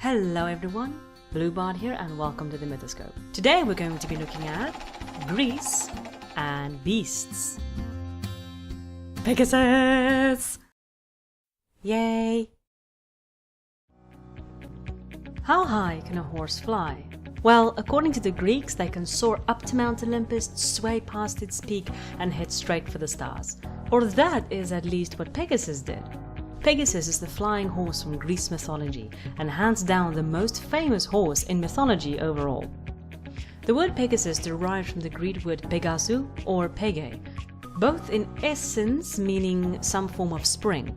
Hello everyone, Bluebard here and welcome to the Mythoscope. Today we're going to be looking at Greece and beasts. Pegasus! Yay! How high can a horse fly? Well, according to the Greeks, they can soar up to Mount Olympus, sway past its peak and head straight for the stars. Or that is at least what Pegasus did. Pegasus is the flying horse from Greece mythology and hands down the most famous horse in mythology overall. The word Pegasus derives from the Greek word Pegasu or Pege, both in essence meaning some form of spring.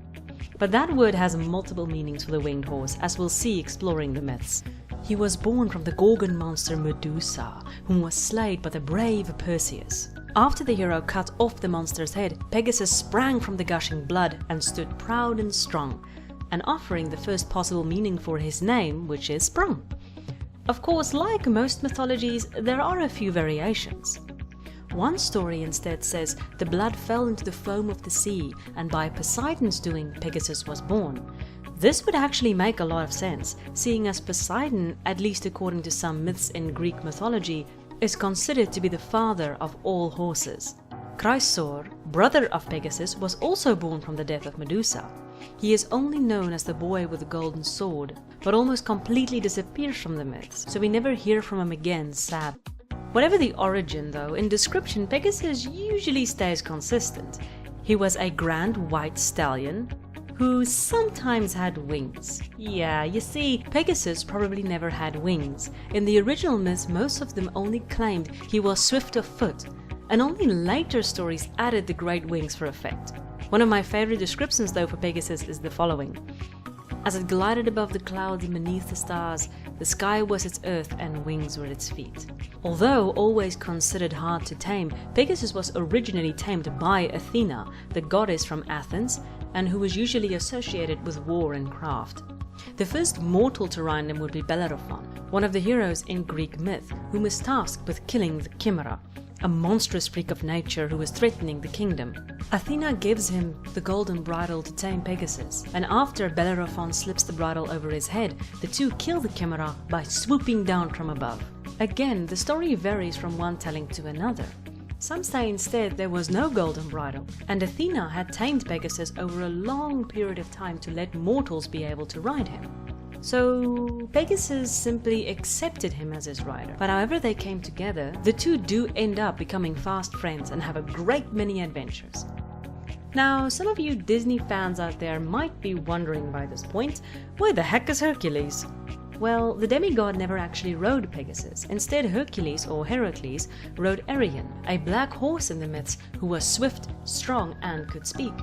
But that word has multiple meanings for the winged horse, as we'll see exploring the myths. He was born from the Gorgon monster Medusa, whom was slain by the brave Perseus. After the hero cut off the monster's head, Pegasus sprang from the gushing blood and stood proud and strong, and offering the first possible meaning for his name, which is sprung. Of course, like most mythologies, there are a few variations. One story instead says the blood fell into the foam of the sea, and by Poseidon's doing, Pegasus was born. This would actually make a lot of sense, seeing as Poseidon, at least according to some myths in Greek mythology, is considered to be the father of all horses. Chrysaor, brother of Pegasus, was also born from the death of Medusa. He is only known as the boy with the golden sword, but almost completely disappears from the myths, so we never hear from him again, sad. Whatever the origin though, in description Pegasus usually stays consistent. He was a grand white stallion who sometimes had wings. Yeah, you see, Pegasus probably never had wings. In the original myths, most of them only claimed he was swift of foot, and only later stories added the great wings for effect. One of my favorite descriptions though for Pegasus is the following. As it glided above the clouds and beneath the stars, the sky was its earth and wings were its feet. Although always considered hard to tame, Pegasus was originally tamed by Athena, the goddess from Athens, and who was usually associated with war and craft. The first mortal to ride him would be Bellerophon, one of the heroes in Greek myth, who was tasked with killing the Chimera, a monstrous freak of nature who was threatening the kingdom. Athena gives him the golden bridle to tame Pegasus, and after Bellerophon slips the bridle over his head, the two kill the Chimera by swooping down from above. Again, the story varies from one telling to another. Some say instead there was no golden bridle, and Athena had tamed Pegasus over a long period of time to let mortals be able to ride him. So Pegasus simply accepted him as his rider. But however they came together, the two do end up becoming fast friends and have a great many adventures. Now, some of you Disney fans out there might be wondering by this point, where the heck is Hercules? Well, the demigod never actually rode Pegasus. Instead, Hercules, or Heracles, rode Arion, a black horse in the myths who was swift, strong, and could speak.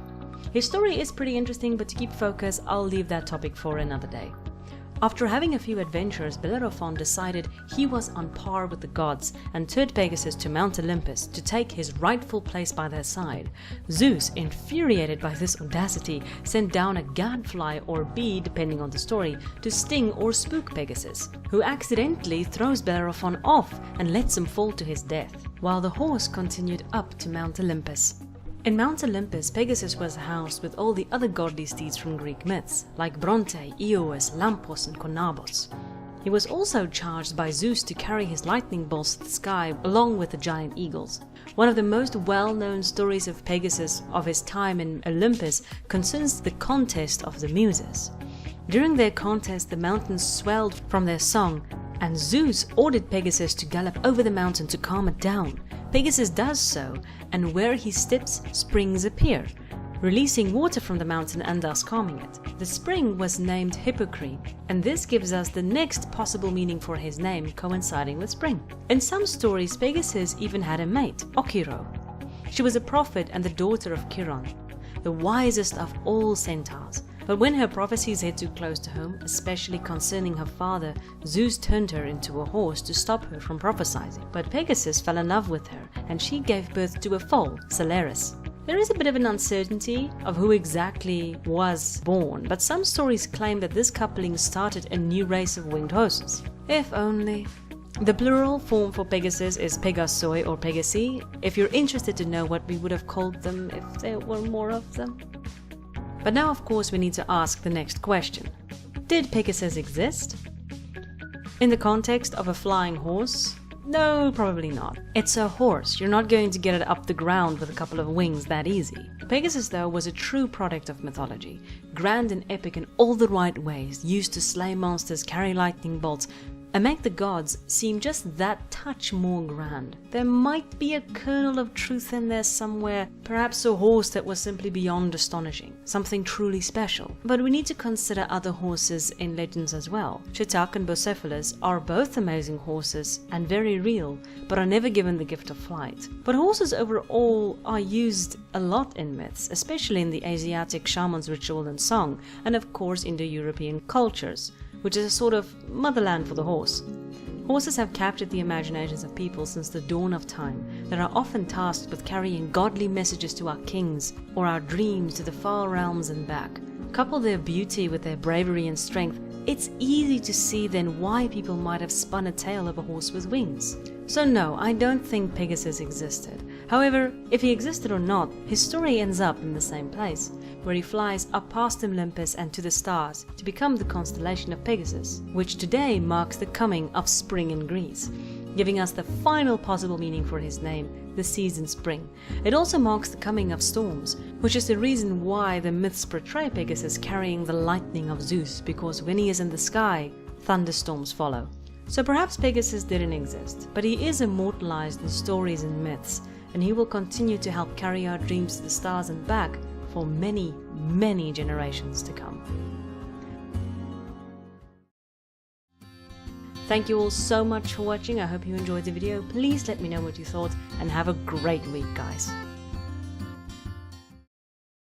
His story is pretty interesting, but to keep focus, I'll leave that topic for another day. After having a few adventures, Bellerophon decided he was on par with the gods and turned Pegasus to Mount Olympus to take his rightful place by their side. Zeus, infuriated by this audacity, sent down a gadfly or bee, depending on the story, to sting or spook Pegasus, who accidentally throws Bellerophon off and lets him fall to his death, while the horse continued up to Mount Olympus. In Mount Olympus, Pegasus was housed with all the other godly steeds from Greek myths, like Bronte, Eos, Lampos and Konabos. He was also charged by Zeus to carry his lightning bolts to the sky along with the giant eagles. One of the most well-known stories of Pegasus of his time in Olympus concerns the contest of the Muses. During their contest, the mountains swelled from their song, and Zeus ordered Pegasus to gallop over the mountain to calm it down. Pegasus does so, and where he steps, springs appear, releasing water from the mountain and thus calming it. The spring was named Hippocrene, and this gives us the next possible meaning for his name coinciding with spring. In some stories, Pegasus even had a mate, Ocyro. She was a prophet and the daughter of Chiron, the wisest of all centaurs. But when her prophecies hit too close to home, especially concerning her father, Zeus turned her into a horse to stop her from prophesying. But Pegasus fell in love with her, and she gave birth to a foal, Celeris. There is a bit of an uncertainty of who exactly was born, but some stories claim that this coupling started a new race of winged horses. If only. The plural form for Pegasus is Pegassoi or Pegasi, if you're interested to know what we would have called them if there were more of them. But now of course we need to ask the next question. Did Pegasus exist? In the context of a flying horse? No, probably not. It's a horse. You're not going to get it up the ground with a couple of wings that easy. Pegasus, though, was a true product of mythology. Grand and epic in all the right ways, used to slay monsters, carry lightning bolts, and make the gods seem just that touch more grand. There might be a kernel of truth in there somewhere, perhaps a horse that was simply beyond astonishing, something truly special. But we need to consider other horses in legends as well. Chetak and Bucephalus are both amazing horses and very real, but are never given the gift of flight. But horses overall are used a lot in myths, especially in the Asiatic shaman's ritual and song, and of course Indo-European cultures, which is a sort of motherland for the horse. Horses have captured the imaginations of people since the dawn of time, that are often tasked with carrying godly messages to our kings or our dreams to the far realms and back. Couple their beauty with their bravery and strength, it's easy to see then why people might have spun a tale of a horse with wings. So no, I don't think Pegasus existed. However, if he existed or not, his story ends up in the same place, where he flies up past Olympus and to the stars to become the constellation of Pegasus, which today marks the coming of spring in Greece, giving us the final possible meaning for his name, the season spring. It also marks the coming of storms, which is the reason why the myths portray Pegasus carrying the lightning of Zeus, because when he is in the sky, thunderstorms follow. So perhaps Pegasus didn't exist, but he is immortalized in stories and myths, and he will continue to help carry our dreams to the stars and back for many, many generations to come. Thank you all so much for watching. I hope you enjoyed the video. Please let me know what you thought and have a great week, guys.